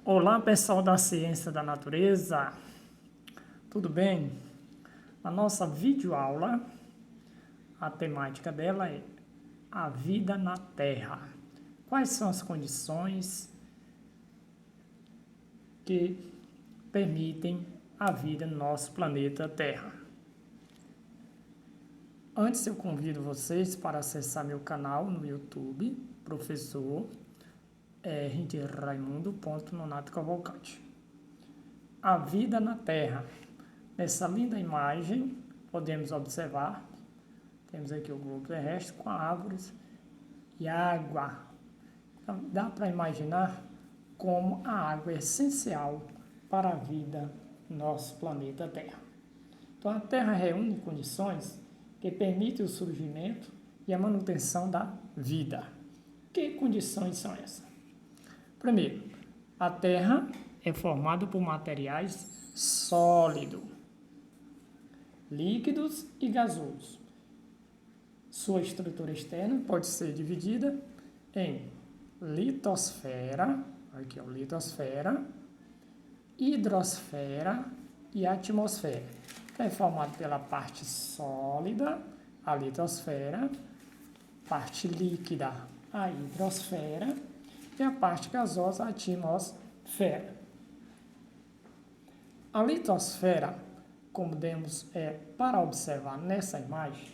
Olá, pessoal da ciência da natureza, tudo bem? A nossa videoaula, a temática dela é a vida na Terra. Quais são as condições que permitem a vida no nosso planeta Terra? Antes eu convido vocês para acessar meu canal no YouTube, professor R. de Raimundo Nonato Cavalcante. A vida na Terra. Nessa linda imagem, podemos observar, temos aqui o globo terrestre com árvores e água. Então, dá para imaginar como a água é essencial para a vida no nosso planeta Terra. Então, a Terra reúne condições que permitem o surgimento e a manutenção da vida. Que condições são essas? Primeiro, a Terra é formada por materiais sólidos, líquidos e gasosos. Sua estrutura externa pode ser dividida em litosfera, aqui é o litosfera, hidrosfera e atmosfera. É formado pela parte sólida, a litosfera, parte líquida, a hidrosfera, e a parte gasosa, a atmosfera. A litosfera, como demos para observar nessa imagem,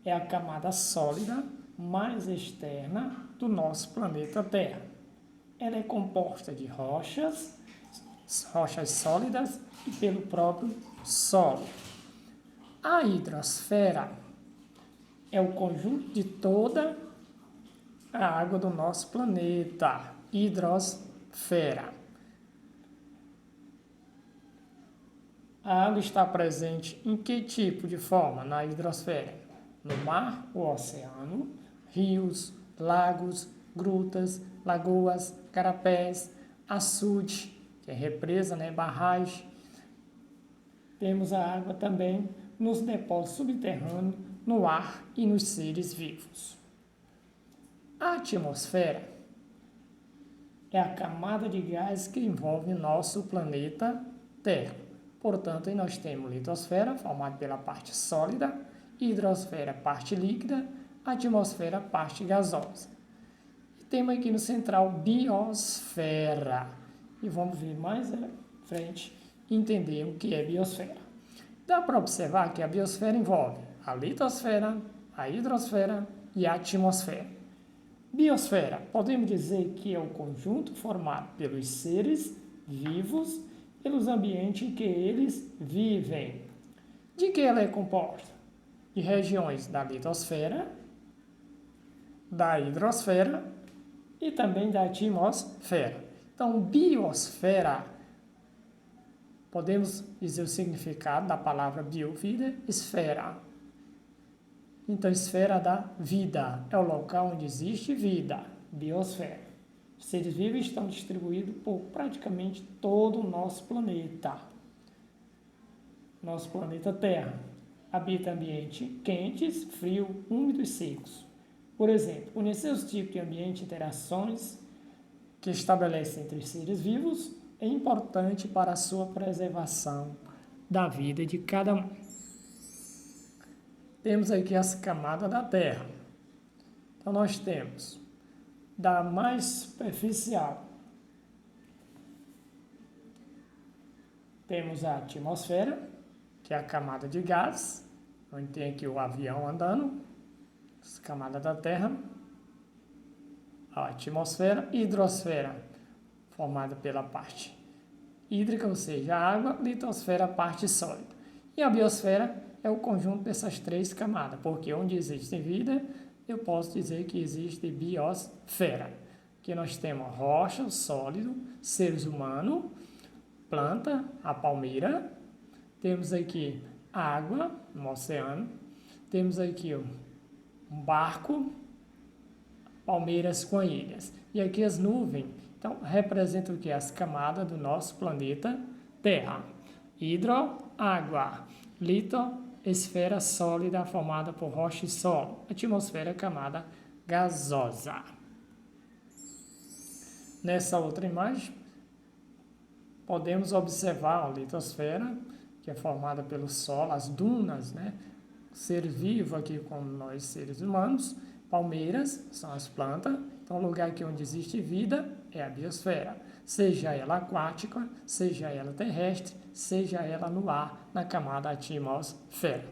é a camada sólida mais externa do nosso planeta Terra. Ela é composta de rochas sólidas e pelo próprio solo. A hidrosfera é o conjunto de toda a água do nosso planeta, hidrosfera. A água está presente em que tipo de forma na hidrosfera? No mar, o oceano, rios, lagos, grutas, lagoas, carapés, açude, que é represa, barragem. Temos a água também nos depósitos subterrâneos, no ar e nos seres vivos. A atmosfera é a camada de gás que envolve nosso planeta Terra. Portanto, aí nós temos litosfera, formada pela parte sólida, hidrosfera, parte líquida, atmosfera, parte gasosa. E temos aqui no central biosfera. E vamos ver mais à frente entender o que é biosfera. Dá para observar que a biosfera envolve a litosfera, a hidrosfera e a atmosfera. Biosfera, podemos dizer que é o conjunto formado pelos seres vivos, pelos ambientes em que eles vivem. De que ela é composta? De regiões da litosfera, da hidrosfera e também da atmosfera. Então, biosfera, podemos dizer o significado da palavra bio, vida, esfera. Então, esfera da vida é o local onde existe vida, biosfera. Os seres vivos estão distribuídos por praticamente todo o nosso planeta. Nosso planeta Terra habita ambientes quentes, frios, úmidos e secos. Por exemplo, conhecer os tipos de ambiente e interações que estabelecem entre os seres vivos é importante para a sua preservação da vida de cada um. Temos aqui as camadas da Terra. Então, nós temos da mais superficial, temos a atmosfera, que é a camada de gás, onde tem aqui o avião andando, essa camada da Terra, a atmosfera, hidrosfera, formada pela parte hídrica, ou seja, a água, litosfera, a parte sólida. E a biosfera é o conjunto dessas três camadas, porque onde existe vida, eu posso dizer que existe biosfera. Aqui nós temos rocha, sólido, seres humanos, planta, a palmeira, temos aqui água no oceano, temos aqui um barco, palmeiras com ilhas. E aqui as nuvens, então, representam o que? As camadas do nosso planeta Terra. Hidro, água. Lito, esfera sólida formada por rocha e solo. Atmosfera, camada gasosa. Nessa outra imagem, podemos observar a litosfera, que é formada pelo solo, as dunas, né? Ser vivo aqui como nós seres humanos, palmeiras são as plantas, então o lugar aqui onde existe vida é a biosfera, seja ela aquática, seja ela terrestre, seja ela no ar, na camada atmosfera.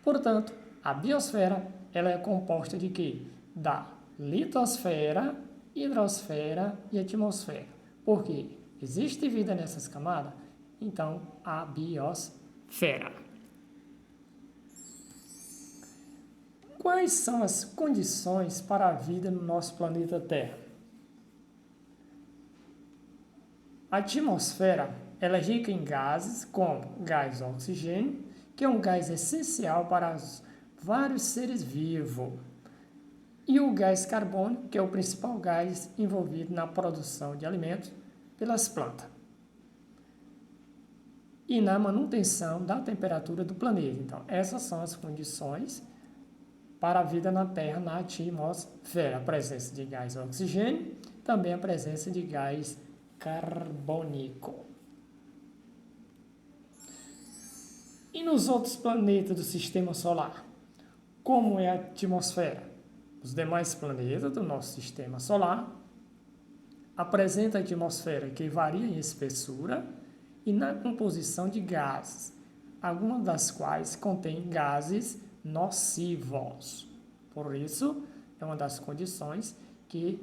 Portanto, a biosfera ela é composta de quê? Da litosfera, hidrosfera e atmosfera. Por quê? Existe vida nessas camadas? Então, a biosfera. Quais são as condições para a vida no nosso planeta Terra? A atmosfera ela é rica em gases, como gás oxigênio, que é um gás essencial para os vários seres vivos, e o gás carbônico, que é o principal gás envolvido na produção de alimentos pelas plantas e na manutenção da temperatura do planeta. Então, essas são as condições para a vida na Terra, na atmosfera. A presença de gás oxigênio, também a presença de gás carbônico. E nos outros planetas do Sistema Solar? Como é a atmosfera? Os demais planetas do nosso Sistema Solar apresentam a atmosfera que varia em espessura e na composição de gases, algumas das quais contêm gases nocivos. Por isso, é uma das condições que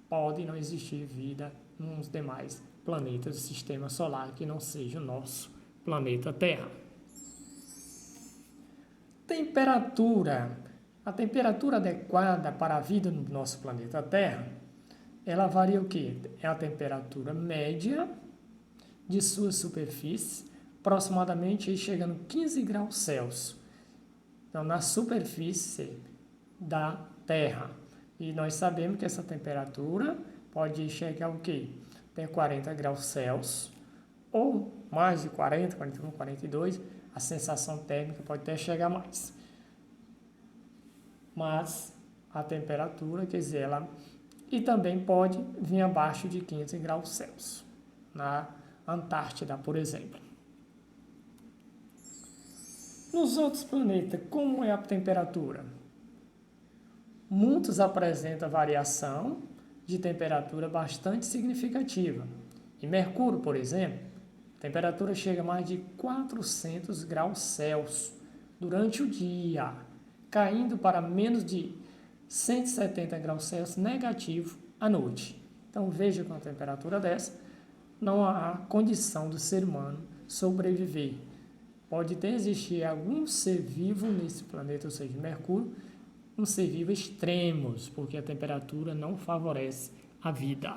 pode não existir vida nos demais planetas do Sistema Solar que não seja o nosso planeta Terra. Temperatura. A temperatura adequada para a vida no nosso planeta Terra, ela varia o quê? É a temperatura média de sua superfície, aproximadamente chegando a 15 graus Celsius. Então, na superfície da Terra. E nós sabemos que essa temperatura pode chegar ao quê? Até 40 graus Celsius, ou mais de 40, 41, 42, a sensação térmica pode até chegar mais. Mas a temperatura, quer dizer, ela... E também pode vir abaixo de 15 graus Celsius, na Antártida, por exemplo. Nos outros planetas, como é a temperatura? Muitos apresentam variação de temperatura bastante significativa. Em Mercúrio, por exemplo, a temperatura chega a mais de 400 graus Celsius durante o dia, caindo para menos de 170 graus Celsius negativo à noite. Então veja com a temperatura dessa, não há condição do ser humano sobreviver. Pode até existir algum ser vivo nesse planeta, ou seja, Mercúrio, um ser vivo extremos, porque a temperatura não favorece a vida.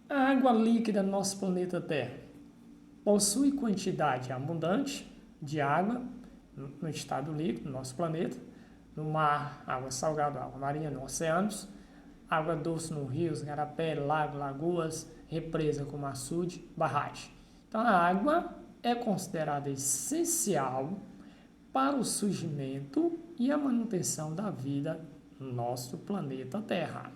A água líquida no nosso planeta Terra possui quantidade abundante de água no estado líquido, no nosso planeta, no mar, água salgada, água marinha, nos oceanos, água doce nos rios, garapé, lago, lagoas, represa como açude, barragem. Então, a água é considerada essencial para o surgimento e a manutenção da vida no nosso planeta Terra.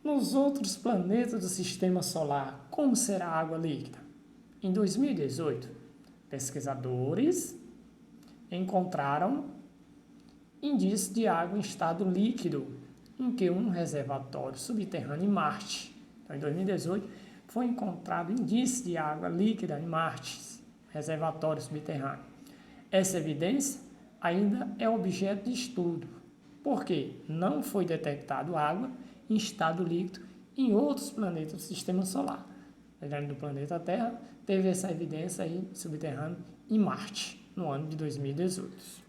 Nos outros planetas do Sistema Solar, como será a água líquida? Em 2018, pesquisadores encontraram indícios de água em estado líquido em que um reservatório subterrâneo em Marte. Então, em 2018, foi encontrado indício de água líquida em Marte, reservatório subterrâneo. Essa evidência ainda é objeto de estudo, porque não foi detectado água em estado líquido em outros planetas do Sistema Solar. Lembrando do planeta Terra, teve essa evidência aí subterrânea em Marte, no ano de 2018.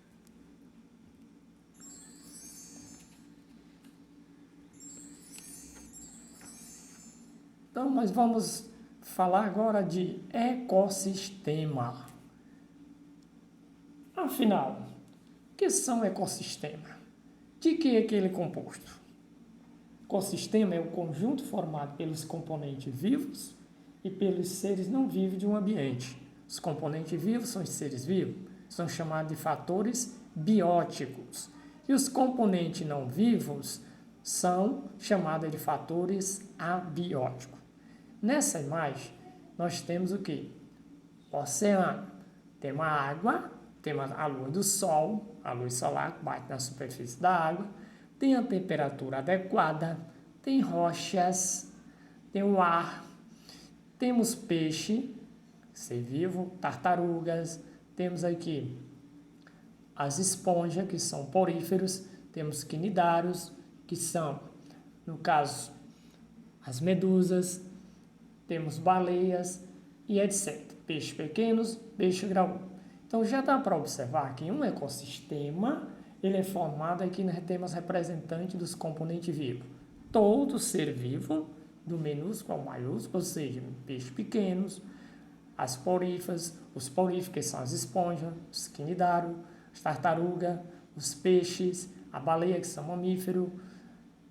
Então, nós vamos falar agora de ecossistema. Afinal, o que são ecossistemas? De que é ele composto? Ecossistema é o conjunto formado pelos componentes vivos e pelos seres não vivos de um ambiente. Os componentes vivos são os seres vivos, são chamados de fatores bióticos. E os componentes não vivos são chamados de fatores abióticos. Nessa imagem, nós temos o quê? O oceano. Temos a água, temos a luz do sol, a luz solar que bate na superfície da água, tem a temperatura adequada, tem rochas, tem o ar, temos peixe, ser vivo, tartarugas, temos aqui as esponjas, que são poríferos, temos quinidários, que são, no caso, as medusas, temos baleias e etc. Peixes pequenos, peixe graúdo. Então já dá para observar que um ecossistema ele é formado aqui, nós temos representantes dos componentes vivos. Todo ser vivo, do minúsculo ao maiúsculo, ou seja, peixes pequenos, as poríferas, os poríferos, que são as esponjas, os quinidários, as tartarugas, os peixes, a baleia, que são mamíferos.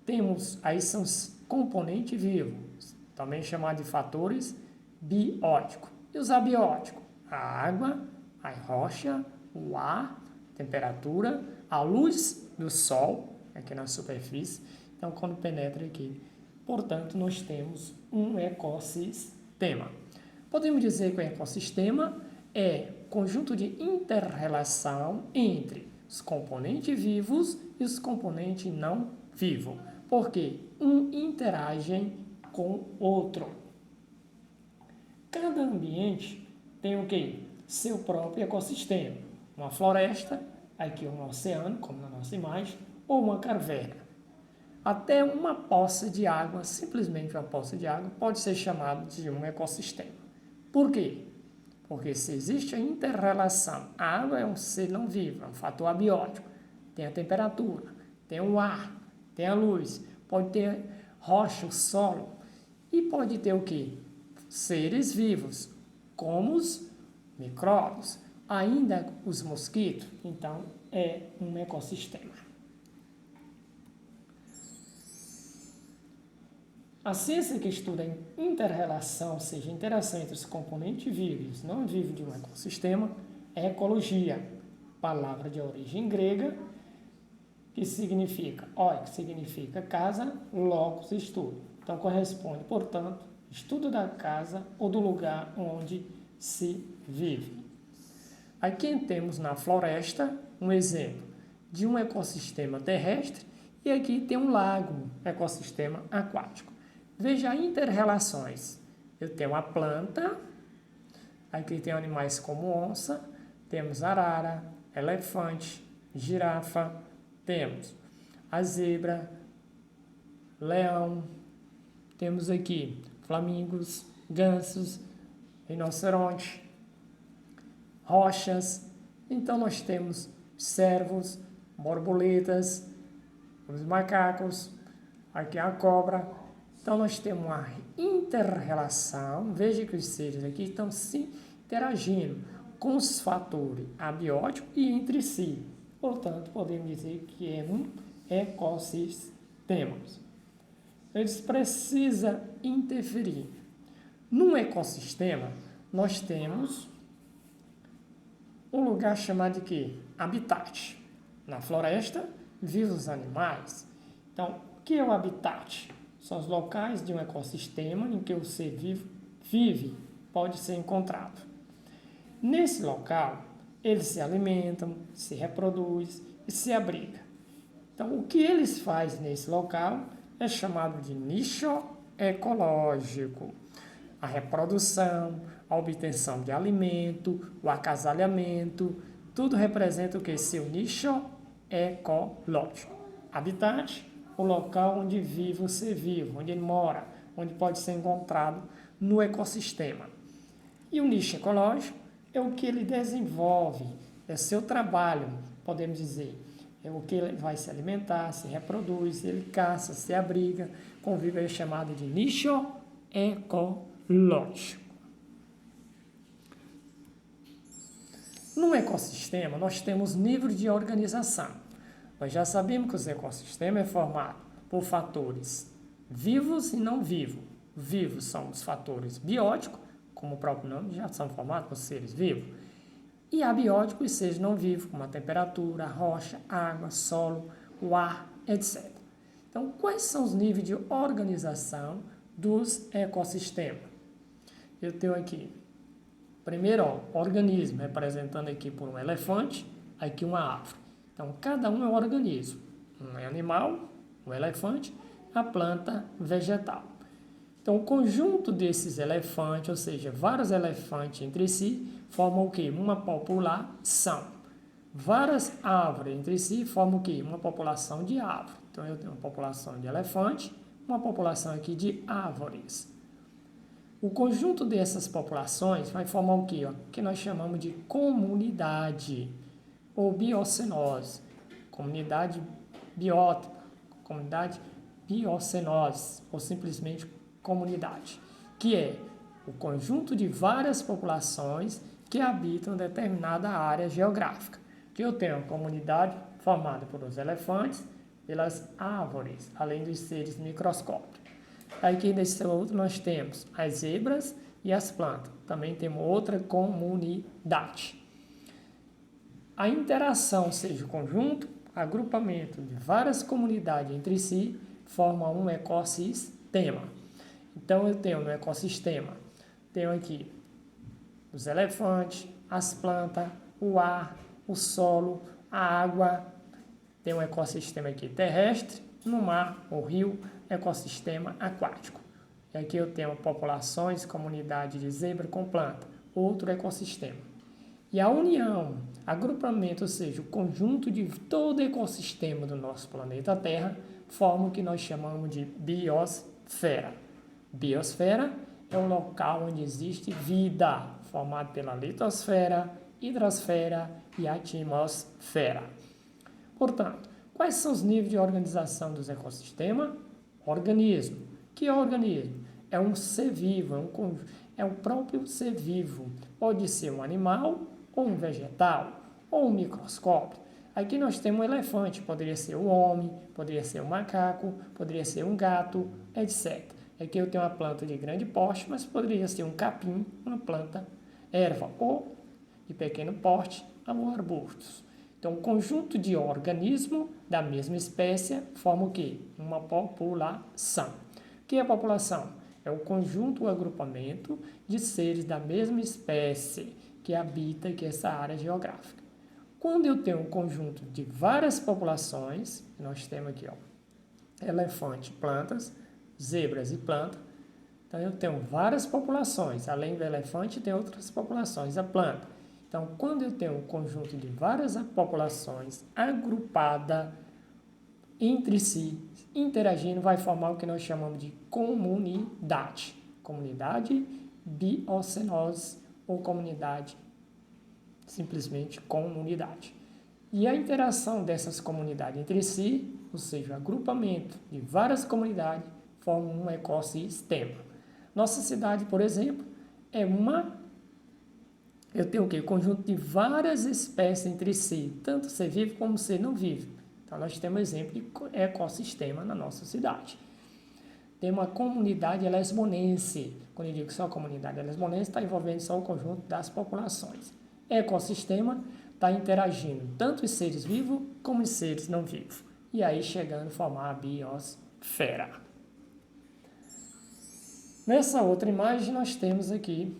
Temos, aí são os componentes vivos, também chamados de fatores bióticos. E os abióticos? A água, a rocha, o ar, a temperatura, a luz do sol, aqui na superfície. Então, quando penetra aqui, portanto, nós temos um ecossistema. Podemos dizer que o ecossistema é conjunto de inter-relação entre os componentes vivos e os componentes não vivos, porque um interage com o outro. Cada ambiente tem o quê? Seu próprio ecossistema. Uma floresta, aqui um oceano, como na nossa imagem, ou uma caverna. Até uma poça de água, simplesmente uma poça de água, pode ser chamada de um ecossistema. Por quê? Porque se existe a inter-relação, a água é um ser não vivo, é um fator abiótico. Tem a temperatura, tem o ar, tem a luz, pode ter rocha, o solo, e pode ter o quê? Seres vivos, como os micróbios, ainda os mosquitos. Então, é um ecossistema. A ciência que estuda a inter-relação, ou seja, a interação entre os componentes vivos e os não vivos de um ecossistema, é ecologia, palavra de origem grega, que significa, que significa casa, locus, estudo. Então, corresponde, portanto, estudo da casa ou do lugar onde se vive. Aqui temos na floresta um exemplo de um ecossistema terrestre e aqui tem um lago, ecossistema aquático. Veja inter-relações. Eu tenho a planta, aqui tem animais como onça, temos arara, elefante, girafa, temos a zebra, leão, temos aqui flamingos, gansos, rinoceronte, rochas. Então nós temos cervos, borboletas, os macacos, aqui a cobra. Então nós temos uma inter-relação, veja que os seres aqui estão se interagindo com os fatores abióticos e entre si. Portanto, podemos dizer que é um ecossistema. Eles precisam interferir. Num ecossistema, nós temos um lugar chamado de quê? Habitat. Na floresta, vivem os animais. Então, o que é o habitat? São os locais de um ecossistema em que o ser vivo vive, pode ser encontrado. Nesse local, eles se alimentam, se reproduzem e se abrigam. Então, o que eles fazem nesse local é chamado de nicho ecológico. A reprodução, a obtenção de alimento, o acasalhamento, tudo representa o que? Seu nicho ecológico. Habitat, o local onde vive o ser vivo, onde ele mora, onde pode ser encontrado no ecossistema. E o nicho ecológico é o que ele desenvolve, é seu trabalho, podemos dizer. É o que ele vai se alimentar, se reproduz, ele caça, se abriga, convive, é chamado de nicho ecológico. No ecossistema, nós temos níveis de organização. Nós já sabemos que o ecossistema é formado por fatores vivos e não vivos. Vivos são os fatores bióticos, como o próprio nome já são formados por seres vivos. E abióticos, os seres não vivos, como a temperatura, a rocha, a água, solo, o ar, etc. Então, quais são os níveis de organização dos ecossistemas? Eu tenho aqui, primeiro, ó, organismo, representando aqui por um elefante, aqui uma árvore. Então, cada um é um organismo. Um é animal, um elefante, a planta vegetal. Então, o conjunto desses elefantes, ou seja, vários elefantes entre si, formam o quê? Uma população. Várias árvores entre si formam o quê? Uma população de árvores. Então, eu tenho uma população de elefante, uma população aqui de árvores. O conjunto dessas populações vai formar o quê? Que nós chamamos de comunidade ou biocenose. Comunidade biótica, comunidade biocenose, ou simplesmente comunidade, que é o conjunto de várias populações que habitam determinada área geográfica. Que eu tenho uma comunidade formada por os elefantes, pelas árvores, além dos seres microscópicos. Aqui nesse outro nós temos as zebras e as plantas. Também temos outra comunidade. A interação, ou seja, o conjunto, agrupamento de várias comunidades entre si, forma um ecossistema. Então, eu tenho no ecossistema, tenho aqui os elefantes, as plantas, o ar, o solo, a água. Tem um ecossistema aqui terrestre, no mar, o rio, ecossistema aquático. E aqui eu tenho populações, comunidade de zebra com planta, outro ecossistema. E a união, agrupamento, ou seja, o conjunto de todo o ecossistema do nosso planeta Terra, forma o que nós chamamos de biosfera. Biosfera é um local onde existe vida, formado pela litosfera, hidrosfera e atmosfera. Portanto, quais são os níveis de organização dos ecossistemas? Organismo. Que é organismo? É um ser vivo, é o próprio ser vivo. Pode ser um animal, ou um vegetal, ou um microscópio. Aqui nós temos um elefante, poderia ser um homem, poderia ser um macaco, poderia ser um gato, etc. Aqui eu tenho uma planta de grande porte, mas poderia ser um capim, uma planta erva, ou de pequeno porte, ou arbustos. Então, o conjunto de organismos da mesma espécie forma o quê? Uma população. O que é a população? É o conjunto, o agrupamento de seres da mesma espécie que habita aqui essa área geográfica. Quando eu tenho um conjunto de várias populações, nós temos aqui, ó, elefante, plantas, zebras e plantas. Então, eu tenho várias populações. Além do elefante, tem outras populações, a planta. Então, quando eu tenho um conjunto de várias populações agrupadas entre si, interagindo, vai formar o que nós chamamos de comunidade. Comunidade biocenose ou comunidade, simplesmente comunidade. E a interação dessas comunidades entre si, ou seja, o agrupamento de várias comunidades, forma um ecossistema. Nossa cidade, por exemplo, eu tenho o quê? Um conjunto de várias espécies entre si, tanto ser vivo como ser não vivo. Então, nós temos exemplo de ecossistema na nossa cidade. Tem uma comunidade lesbonense. Quando eu digo só comunidade lesbonense, está envolvendo só o conjunto das populações. Ecossistema está interagindo tanto os seres vivos como os seres não vivos. E aí chegando a formar a biosfera. Nessa outra imagem nós temos aqui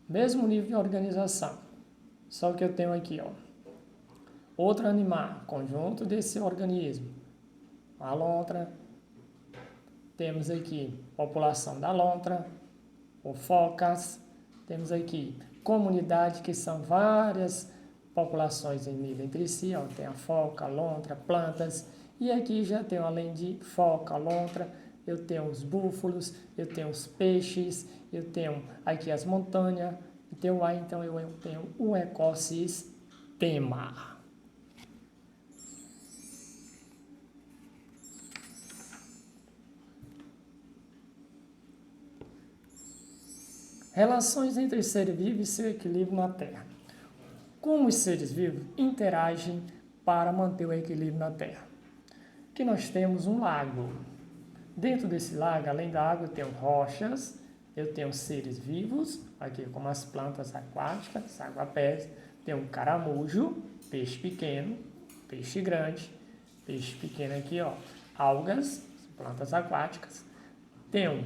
mesmo nível de organização. Só que eu tenho aqui, ó, outro animal, conjunto desse organismo. A lontra. Temos aqui população da lontra, ou focas. Temos aqui comunidade, que são várias populações em nível entre si. Ó, tem a foca, a lontra, plantas. E aqui já tenho, além de foca, lontra, eu tenho os búfalos, eu tenho os peixes, eu tenho aqui as montanhas, então eu tenho o ecossistema. Relações entre seres vivos e seu equilíbrio na Terra. Como os seres vivos interagem para manter o equilíbrio na Terra? Aqui nós temos um lago. Dentro desse lago, além da água, eu tenho rochas, eu tenho seres vivos, aqui como as plantas aquáticas, água-pés, tem um caramujo, peixe pequeno, peixe grande, peixe pequeno aqui, ó, algas, plantas aquáticas, tenho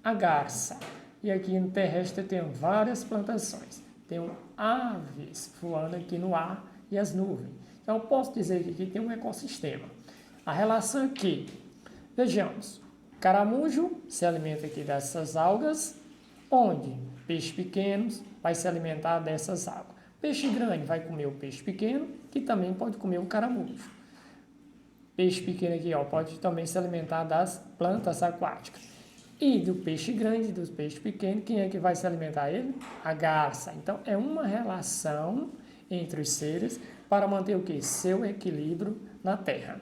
a garça, e aqui no terrestre tenho várias plantações, tenho aves voando aqui no ar e as nuvens. Então, eu posso dizer que aqui tem um ecossistema. A relação aqui, vejamos, caramujo se alimenta aqui dessas algas, onde peixes pequenos vai se alimentar dessas algas. Peixe grande vai comer o peixe pequeno, que também pode comer o caramujo. Peixe pequeno aqui, ó, pode também se alimentar das plantas aquáticas. E do peixe grande, dos peixes pequenos, quem é que vai se alimentar ele? A garça. Então, é uma relação entre os seres para manter o que? Seu equilíbrio na Terra.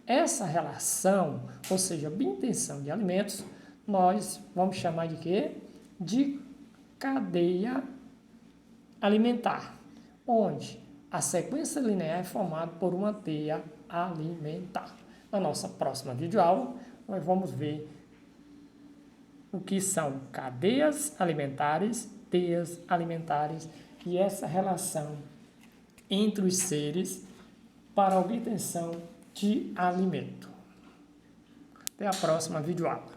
Essa relação, ou seja, obtenção de alimentos, nós vamos chamar de quê? De cadeia alimentar, onde a sequência linear é formada por uma teia alimentar. Na nossa próxima videoaula, nós vamos ver o que são cadeias alimentares, teias alimentares e essa relação entre os seres para a obtenção de alimento. Até a próxima videoaula.